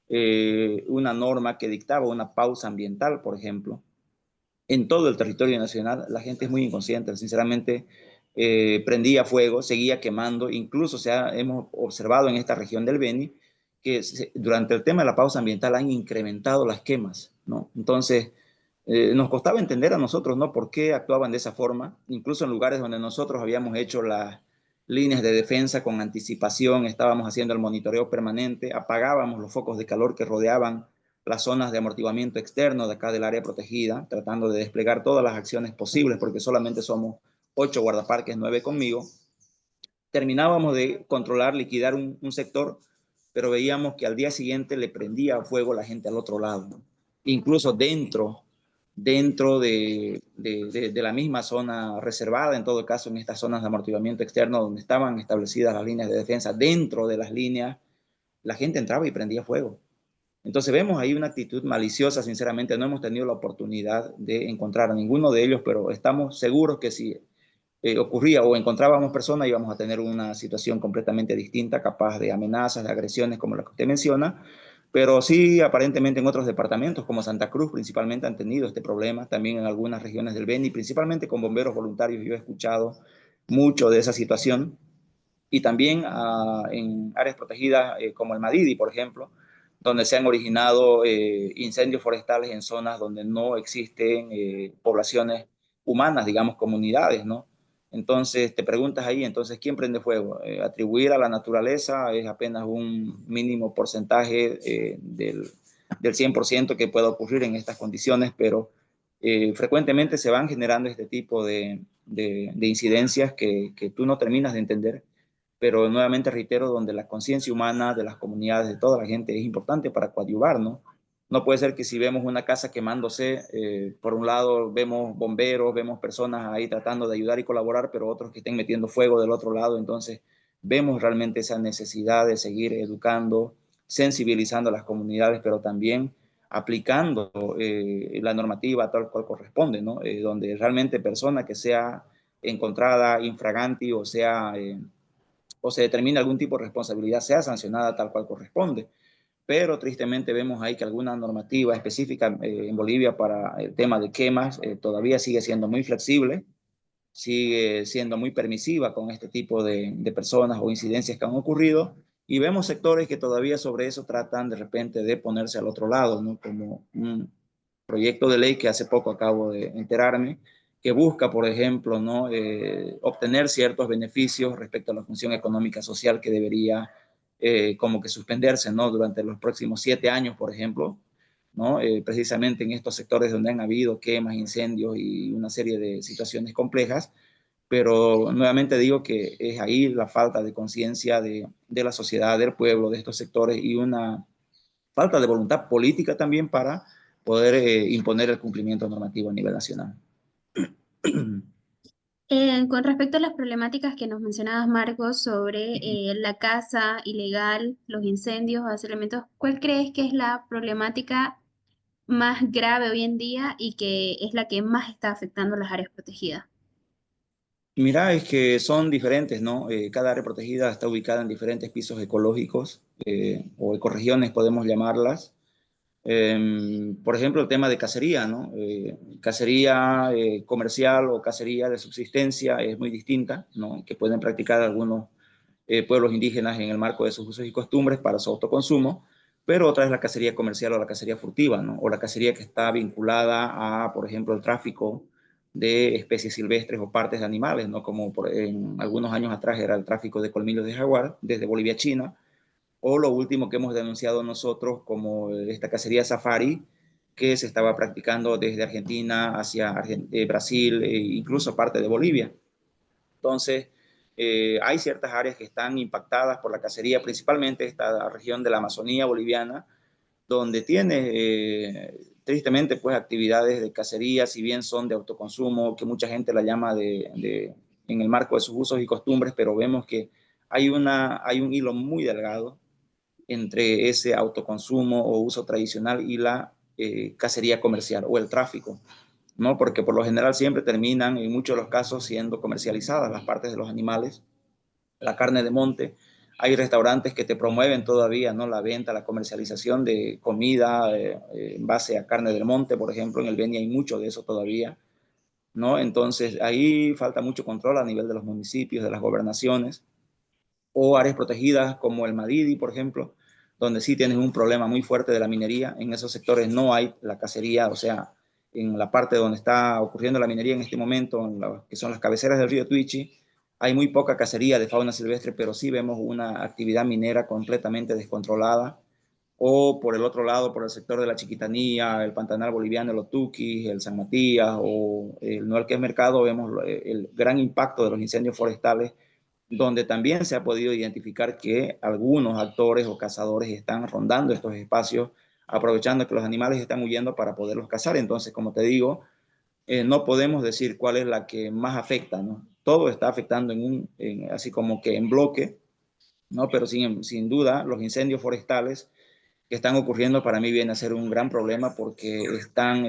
una norma que dictaba una pausa ambiental, por ejemplo, en todo el territorio nacional, la gente es muy inconsciente, sinceramente prendía fuego, seguía quemando, incluso hemos observado en esta región del Beni que durante el tema de la pausa ambiental han incrementado las quemas, ¿no? Entonces, nos costaba entender a nosotros, ¿no? ¿Por qué actuaban de esa forma? Incluso en lugares donde nosotros habíamos hecho las líneas de defensa con anticipación, estábamos haciendo el monitoreo permanente, apagábamos los focos de calor que rodeaban las zonas de amortiguamiento externo de acá del área protegida, tratando de desplegar todas las acciones posibles, porque solamente somos 8 guardaparques, 9 conmigo. Terminábamos de controlar, liquidar un sector, pero veíamos que al día siguiente le prendía fuego la gente al otro lado, ¿no? Incluso dentro de la misma zona reservada, en todo caso en estas zonas de amortiguamiento externo donde estaban establecidas las líneas de defensa, dentro de las líneas, la gente entraba y prendía fuego. Entonces vemos ahí una actitud maliciosa, sinceramente no hemos tenido la oportunidad de encontrar a ninguno de ellos, pero estamos seguros que si ocurría o encontrábamos personas íbamos a tener una situación completamente distinta, capaz de amenazas, de agresiones como la que usted menciona, pero sí aparentemente en otros departamentos como Santa Cruz principalmente han tenido este problema, también en algunas regiones del Beni, principalmente con bomberos voluntarios, yo he escuchado mucho de esa situación y también en áreas protegidas como el Madidi, por ejemplo, donde se han originado incendios forestales en zonas donde no existen poblaciones humanas, digamos, comunidades, ¿no? Entonces, te preguntas ahí, entonces, ¿quién prende fuego? Atribuir a la naturaleza es apenas un mínimo porcentaje del 100% que pueda ocurrir en estas condiciones, pero frecuentemente se van generando este tipo de incidencias que tú no terminas de entender, pero nuevamente reitero, donde la conciencia humana de las comunidades, de toda la gente, es importante para coadyuvar, ¿no? No puede ser que si vemos una casa quemándose, por un lado vemos bomberos, vemos personas ahí tratando de ayudar y colaborar, pero otros que estén metiendo fuego del otro lado, entonces vemos realmente esa necesidad de seguir educando, sensibilizando a las comunidades, pero también aplicando la normativa tal cual corresponde, ¿no? Donde realmente persona que sea encontrada infraganti o se determina algún tipo de responsabilidad sea sancionada tal cual corresponde. Pero tristemente vemos ahí que alguna normativa específica en Bolivia para el tema de quemas todavía sigue siendo muy flexible, sigue siendo muy permisiva con este tipo de personas o incidencias que han ocurrido, y vemos sectores que todavía sobre eso tratan de repente de ponerse al otro lado, ¿no? Como un proyecto de ley que hace poco acabo de enterarme, que busca, por ejemplo, ¿no? Obtener ciertos beneficios respecto a la función económica social que debería como que suspenderse, ¿no? Durante los próximos 7 años, por ejemplo, ¿no? Precisamente en estos sectores donde han habido quemas, incendios y una serie de situaciones complejas, pero nuevamente digo que es ahí la falta de conciencia de la sociedad, del pueblo, de estos sectores y una falta de voluntad política también para poder imponer el cumplimiento normativo a nivel nacional. Con respecto a las problemáticas que nos mencionabas, Marcos, sobre la caza ilegal, los incendios, los elementos, ¿cuál crees que es la problemática más grave hoy en día y que es la que más está afectando las áreas protegidas? Mira, es que son diferentes, ¿no? Cada área protegida está ubicada en diferentes pisos ecológicos o ecorregiones, podemos llamarlas. Por ejemplo, el tema de cacería, ¿no? Cacería comercial o cacería de subsistencia es muy distinta, ¿no? Que pueden practicar algunos pueblos indígenas en el marco de sus usos y costumbres para su autoconsumo, pero otra es la cacería comercial o la cacería furtiva, ¿no? O la cacería que está vinculada a, por ejemplo, el tráfico de especies silvestres o partes de animales, ¿no? Como en algunos años atrás era el tráfico de colmillos de jaguar desde Bolivia a China, o lo último que hemos denunciado nosotros como esta cacería safari que se estaba practicando desde Argentina hacia Brasil e incluso parte de Bolivia. Entonces, hay ciertas áreas que están impactadas por la cacería, principalmente esta región de la Amazonía boliviana, donde tiene tristemente pues actividades de cacería, si bien son de autoconsumo, que mucha gente la llama en el marco de sus usos y costumbres, pero vemos que hay un hilo muy delgado entre ese autoconsumo o uso tradicional y la cacería comercial o el tráfico, ¿no? Porque por lo general siempre terminan, en muchos de los casos, siendo comercializadas las partes de los animales, la carne de monte. Hay restaurantes que te promueven todavía, ¿no? La venta, la comercialización de comida en base a carne del monte, por ejemplo, en el Beni hay mucho de eso todavía, ¿no? Entonces ahí falta mucho control a nivel de los municipios, de las gobernaciones, o áreas protegidas como el Madidi, por ejemplo, donde sí tienes un problema muy fuerte de la minería. En esos sectores no hay la cacería, o sea, en la parte donde está ocurriendo la minería en este momento, que son las cabeceras del río Tuichi, hay muy poca cacería de fauna silvestre, pero sí vemos una actividad minera completamente descontrolada. O por el otro lado, por el sector de la Chiquitanía, el Pantanal boliviano, el Otuqui, el San Matías o el Nuelques Mercado, vemos el gran impacto de los incendios forestales donde también se ha podido identificar que algunos actores o cazadores están rondando estos espacios, aprovechando que los animales están huyendo para poderlos cazar. Entonces, como te digo, no podemos decir cuál es la que más afecta, ¿no? Todo está afectando así como que en bloque, ¿no? Pero sin duda, los incendios forestales que están ocurriendo para mí viene a ser un gran problema porque están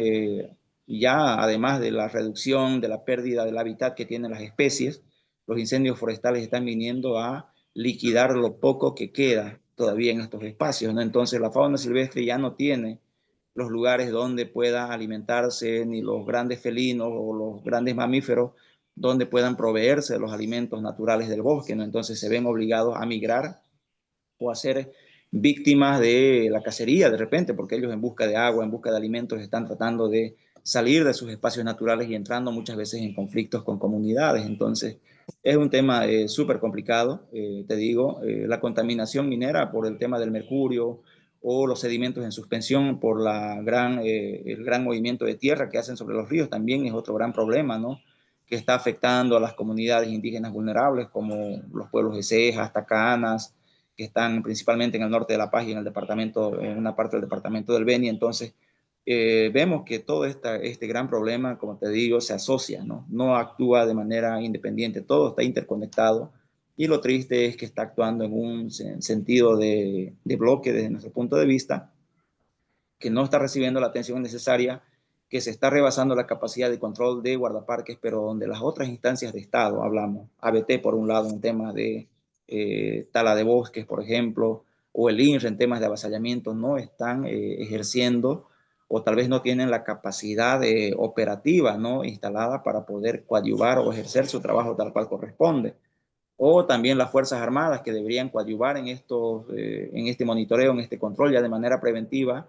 ya, además de la reducción, de la pérdida del hábitat que tienen las especies, los incendios forestales están viniendo a liquidar lo poco que queda todavía en estos espacios, ¿no? Entonces la fauna silvestre ya no tiene los lugares donde pueda alimentarse, ni los grandes felinos o los grandes mamíferos donde puedan proveerse de los alimentos naturales del bosque, ¿no? Entonces se ven obligados a migrar o a ser víctimas de la cacería de repente, porque ellos en busca de agua, en busca de alimentos, están tratando de salir de sus espacios naturales y entrando muchas veces en conflictos con comunidades. Entonces, es un tema súper complicado, te digo, la contaminación minera por el tema del mercurio o los sedimentos en suspensión por el gran movimiento de tierra que hacen sobre los ríos también es otro gran problema, ¿no? Que está afectando a las comunidades indígenas vulnerables como los pueblos de Cejas, Tacanas, que están principalmente en el norte de La Paz y en el departamento, en una parte del departamento del Beni. Entonces, vemos que todo este gran problema, como te digo, se asocia, ¿no? No actúa de manera independiente, todo está interconectado y lo triste es que está actuando en un sentido de bloque desde nuestro punto de vista, que no está recibiendo la atención necesaria, que se está rebasando la capacidad de control de guardaparques, pero donde las otras instancias de Estado, hablamos, ABT por un lado en temas de tala de bosques, por ejemplo, o el INRE en temas de avasallamiento, no están ejerciendo o tal vez no tienen la capacidad operativa ¿no? instalada para poder coadyuvar o ejercer su trabajo tal cual corresponde. O también las Fuerzas Armadas que deberían coadyuvar en este monitoreo, en este control ya de manera preventiva,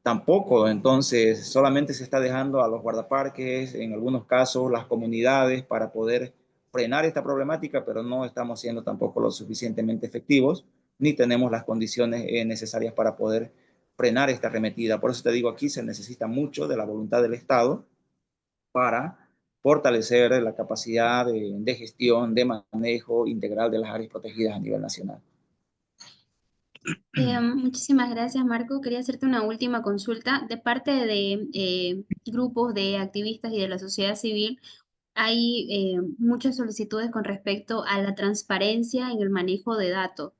tampoco, entonces solamente se está dejando a los guardaparques, en algunos casos las comunidades para poder frenar esta problemática, pero no estamos siendo tampoco lo suficientemente efectivos, ni tenemos las condiciones necesarias para poder frenar esta arremetida. Por eso te digo, aquí se necesita mucho de la voluntad del Estado para fortalecer la capacidad de gestión, de manejo integral de las áreas protegidas a nivel nacional. Muchísimas gracias, Marco. Quería hacerte una última consulta. De parte de grupos de activistas y de la sociedad civil, hay muchas solicitudes con respecto a la transparencia en el manejo de datos,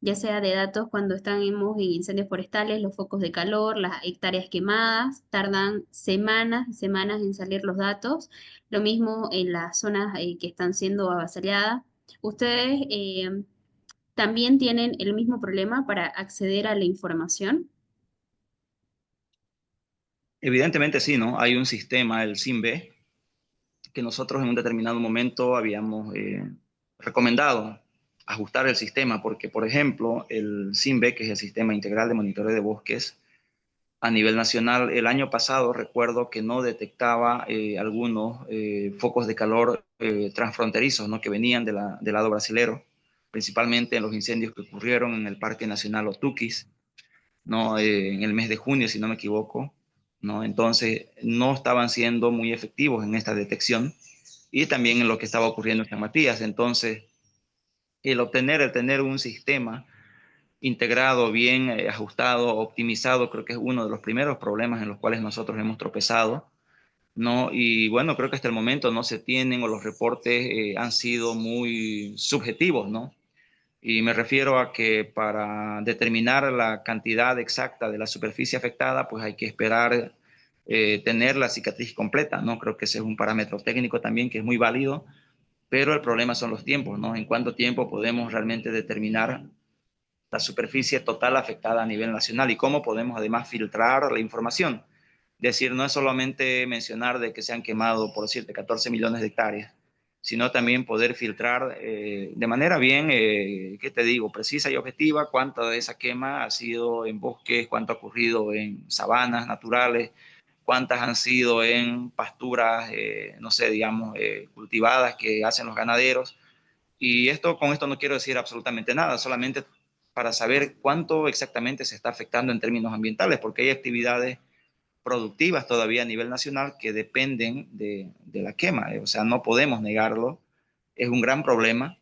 ya sea de datos cuando estamos en incendios forestales, los focos de calor, las hectáreas quemadas, tardan semanas y semanas en salir los datos. Lo mismo en las zonas que están siendo avasalladas. ¿Ustedes también tienen el mismo problema para acceder a la información? Evidentemente sí, ¿no? Hay un sistema, el SIMB, que nosotros en un determinado momento habíamos recomendado ajustar el sistema, porque, por ejemplo, el SIMB, que es el Sistema Integral de Monitoreo de Bosques, a nivel nacional, el año pasado recuerdo que no detectaba algunos focos de calor transfronterizos, ¿no? Que venían del lado brasilero, principalmente en los incendios que ocurrieron en el Parque Nacional Otuquis, ¿no? En el mes de junio, si no me equivoco, ¿no? Entonces, no estaban siendo muy efectivos en esta detección y también en lo que estaba ocurriendo en San Matías. Entonces, el tener un sistema integrado, bien ajustado, optimizado, creo que es uno de los primeros problemas en los cuales nosotros hemos tropezado, ¿no? Y bueno, creo que hasta el momento no se tienen o los reportes han sido muy subjetivos, ¿no? Y me refiero a que para determinar la cantidad exacta de la superficie afectada, pues hay que esperar tener la cicatriz completa, ¿no? Creo que ese es un parámetro técnico también que es muy válido, pero el problema son los tiempos, ¿no? En cuánto tiempo podemos realmente determinar la superficie total afectada a nivel nacional y cómo podemos además filtrar la información. Es decir, no es solamente mencionar de que se han quemado, por decirte, 14 millones de hectáreas, sino también poder filtrar de manera bien, ¿qué te digo?, precisa y objetiva cuánta de esa quema ha sido en bosques, cuánto ha ocurrido en sabanas naturales, cuántas han sido en pasturas, no sé, digamos, cultivadas que hacen los ganaderos. Y esto, con esto no quiero decir absolutamente nada, solamente para saber cuánto exactamente se está afectando en términos ambientales, porque hay actividades productivas todavía a nivel nacional que dependen de la quema. O sea, no podemos negarlo. Es un gran problema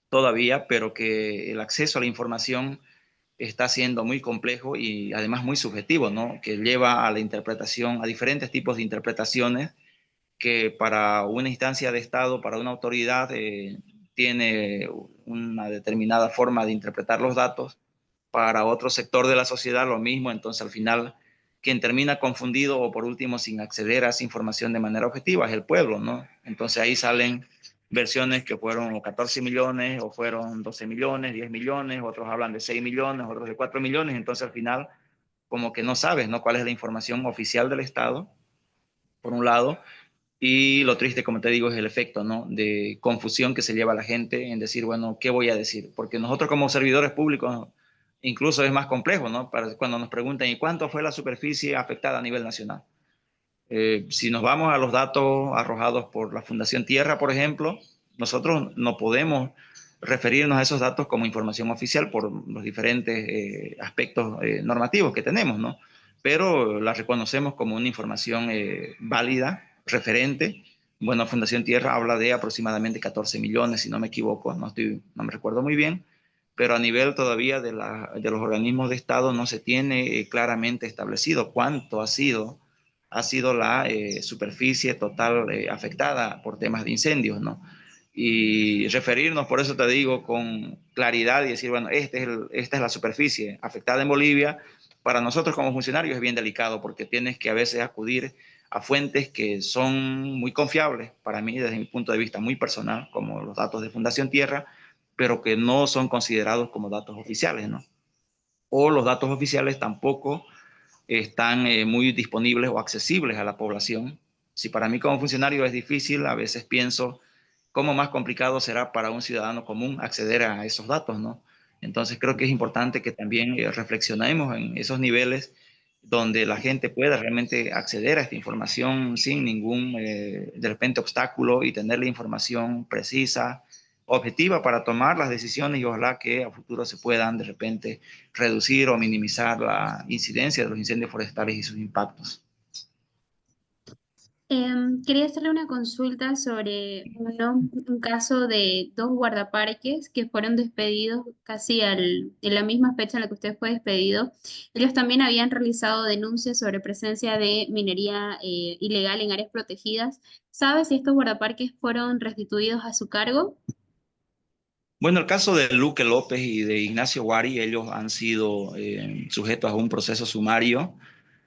todavía, pero que el acceso a la información está siendo muy complejo y además muy subjetivo, ¿no? Que lleva a la interpretación, a diferentes tipos de interpretaciones que para una instancia de Estado, para una autoridad, tiene una determinada forma de interpretar los datos, para otro sector de la sociedad lo mismo, entonces al final quien termina confundido o por último sin acceder a esa información de manera objetiva es el pueblo, ¿no? Entonces ahí salen versiones que fueron 14 millones o fueron 12 millones, 10 millones, otros hablan de 6 millones, otros de 4 millones, entonces al final como que no sabes, ¿no? Cuál es la información oficial del Estado, por un lado, y lo triste, como te digo, es el efecto, ¿no? De confusión que se lleva a la gente en decir, bueno, ¿qué voy a decir? Porque nosotros como servidores públicos incluso es más complejo, ¿no? Para cuando nos preguntan, ¿y cuánto fue la superficie afectada a nivel nacional? Si nos vamos a los datos arrojados por la Fundación Tierra, por ejemplo, nosotros no podemos referirnos a esos datos como información oficial por los diferentes aspectos normativos que tenemos, ¿no? Pero la reconocemos como una información válida, referente. Bueno, Fundación Tierra habla de aproximadamente 14 millones, si no me equivoco, no me recuerdo muy bien, pero a nivel todavía de los organismos de Estado no se tiene claramente establecido cuánto ha sido la superficie total afectada por temas de incendios, ¿no? Y referirnos, por eso te digo, con claridad y decir, bueno, esta es la superficie afectada en Bolivia, para nosotros como funcionarios es bien delicado porque tienes que a veces acudir a fuentes que son muy confiables, para mí desde mi punto de vista muy personal, como los datos de Fundación Tierra, pero que no son considerados como datos oficiales, ¿no? O los datos oficiales tampoco están muy disponibles o accesibles a la población. Si para mí como funcionario es difícil, a veces pienso cómo más complicado será para un ciudadano común acceder a esos datos, ¿no? Entonces creo que es importante que también reflexionemos en esos niveles donde la gente pueda realmente acceder a esta información sin ningún, de repente, obstáculo y tener la información precisa, objetiva para tomar las decisiones y ojalá que a futuro se puedan de repente reducir o minimizar la incidencia de los incendios forestales y sus impactos. Quería hacerle una consulta sobre un caso de dos guardaparques que fueron despedidos casi en la misma fecha en la que usted fue despedido. Ellos también habían realizado denuncias sobre presencia de minería ilegal en áreas protegidas. ¿Sabe si estos guardaparques fueron restituidos a su cargo? Bueno, el caso de Luque López y de Ignacio Guari, ellos han sido sujetos a un proceso sumario,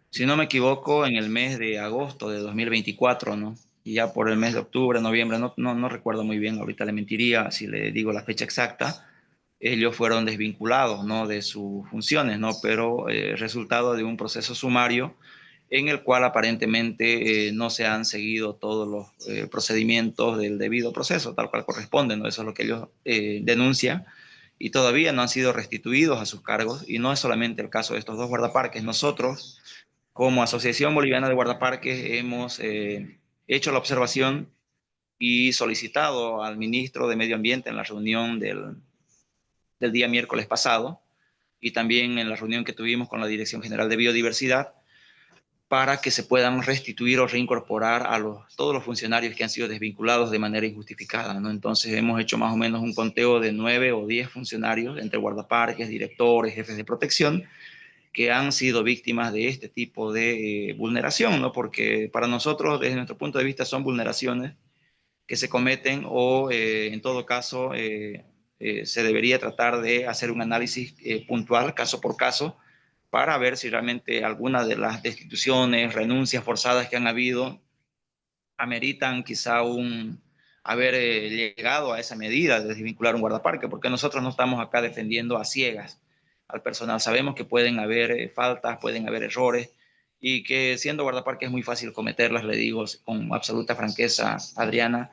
si no me equivoco, en el mes de agosto de 2024, ¿no? Y ya por el mes de octubre, noviembre, no recuerdo muy bien, ahorita le mentiría si le digo la fecha exacta, ellos fueron desvinculados, ¿no? De sus funciones, ¿no? Pero resultado de un proceso sumario en el cual aparentemente no se han seguido todos los procedimientos del debido proceso, tal cual corresponde, ¿no? Eso es lo que ellos denuncian y todavía no han sido restituidos a sus cargos. Y no es solamente el caso de estos dos guardaparques. Nosotros, como Asociación Boliviana de Guardaparques, hemos hecho la observación y solicitado al ministro de Medio Ambiente en la reunión del día miércoles pasado y también en la reunión que tuvimos con la Dirección General de Biodiversidad para que se puedan restituir o reincorporar a todos los funcionarios que han sido desvinculados de manera injustificada, ¿no? Entonces hemos hecho más o menos un conteo de 9 o 10 funcionarios, entre guardaparques, directores, jefes de protección, que han sido víctimas de este tipo de vulneración, ¿no? Porque para nosotros, desde nuestro punto de vista, son vulneraciones que se cometen o, en todo caso, se debería tratar de hacer un análisis puntual, caso por caso, para ver si realmente alguna de las destituciones, renuncias forzadas que han habido ameritan quizá haber llegado a esa medida de desvincular un guardaparque, porque nosotros no estamos acá defendiendo a ciegas al personal. Sabemos que pueden haber faltas, pueden haber errores y que siendo guardaparque es muy fácil cometerlas, le digo con absoluta franqueza, Adriana,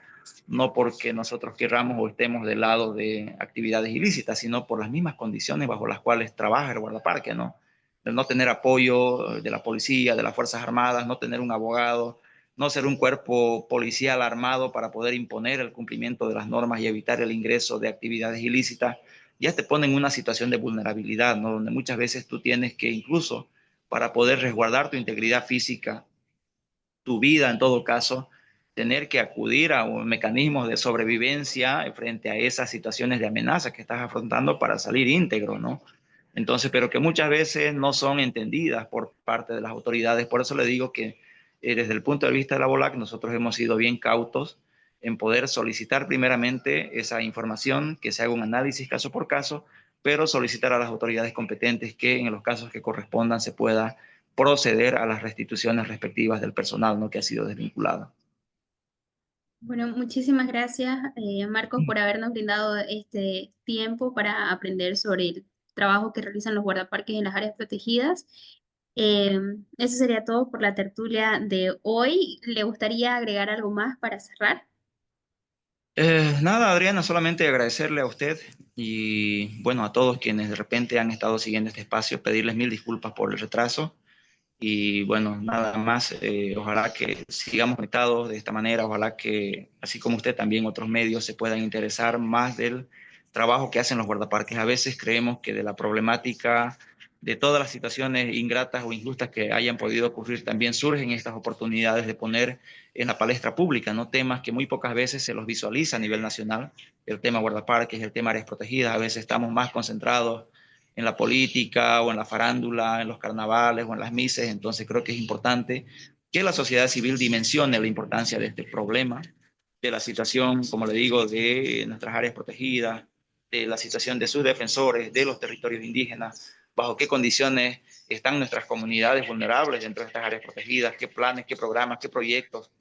no porque nosotros querramos o estemos del lado de actividades ilícitas, sino por las mismas condiciones bajo las cuales trabaja el guardaparque, ¿no? De no tener apoyo de la policía, de las Fuerzas Armadas, no tener un abogado, no ser un cuerpo policial armado para poder imponer el cumplimiento de las normas y evitar el ingreso de actividades ilícitas, ya te pone en una situación de vulnerabilidad, ¿no? Donde muchas veces tú tienes que incluso para poder resguardar tu integridad física, tu vida en todo caso, tener que acudir a un mecanismo de sobrevivencia frente a esas situaciones de amenaza que estás afrontando para salir íntegro, ¿no? Entonces, pero que muchas veces no son entendidas por parte de las autoridades. Por eso le digo que desde el punto de vista de la BOLAC, nosotros hemos sido bien cautos en poder solicitar primeramente esa información, que se haga un análisis caso por caso, pero solicitar a las autoridades competentes que en los casos que correspondan se pueda proceder a las restituciones respectivas del personal, ¿no? Que ha sido desvinculado. Bueno, muchísimas gracias, Marcos, por habernos brindado este tiempo para aprender sobre el trabajo que realizan los guardaparques en las áreas protegidas. Eh, Eso sería todo por la tertulia de hoy. ¿Le gustaría agregar algo más para cerrar? Nada, Adriana, solamente agradecerle a usted y bueno, a todos quienes de repente han estado siguiendo este espacio, pedirles mil disculpas por el retraso. Y bueno, nada más, ojalá que sigamos conectados de esta manera, ojalá que, así como usted, también otros medios se puedan interesar más del trabajo que hacen los guardaparques. A veces creemos que de la problemática, de todas las situaciones ingratas o injustas que hayan podido ocurrir, también surgen estas oportunidades de poner en la palestra pública, ¿no? Temas que muy pocas veces se los visualiza a nivel nacional, el tema guardaparques, el tema áreas protegidas, a veces estamos más concentrados en la política o en la farándula, en los carnavales o en las mises. Entonces creo que es importante que la sociedad civil dimensione la importancia de este problema, de la situación, como le digo, de nuestras áreas protegidas, de la situación de sus defensores, de los territorios indígenas, bajo qué condiciones están nuestras comunidades vulnerables dentro de estas áreas protegidas, qué planes, qué programas, qué proyectos.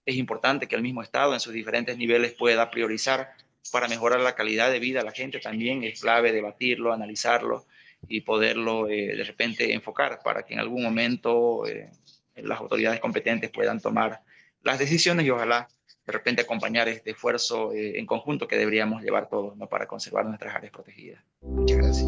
Es importante que el mismo Estado en sus diferentes niveles pueda priorizar para mejorar la calidad de vida de la gente. También es clave debatirlo, analizarlo y poderlo de repente enfocar para que en algún momento las autoridades competentes puedan tomar las decisiones y ojalá de repente acompañar este esfuerzo en conjunto que deberíamos llevar todos, ¿no? Para conservar nuestras áreas protegidas. Muchas gracias.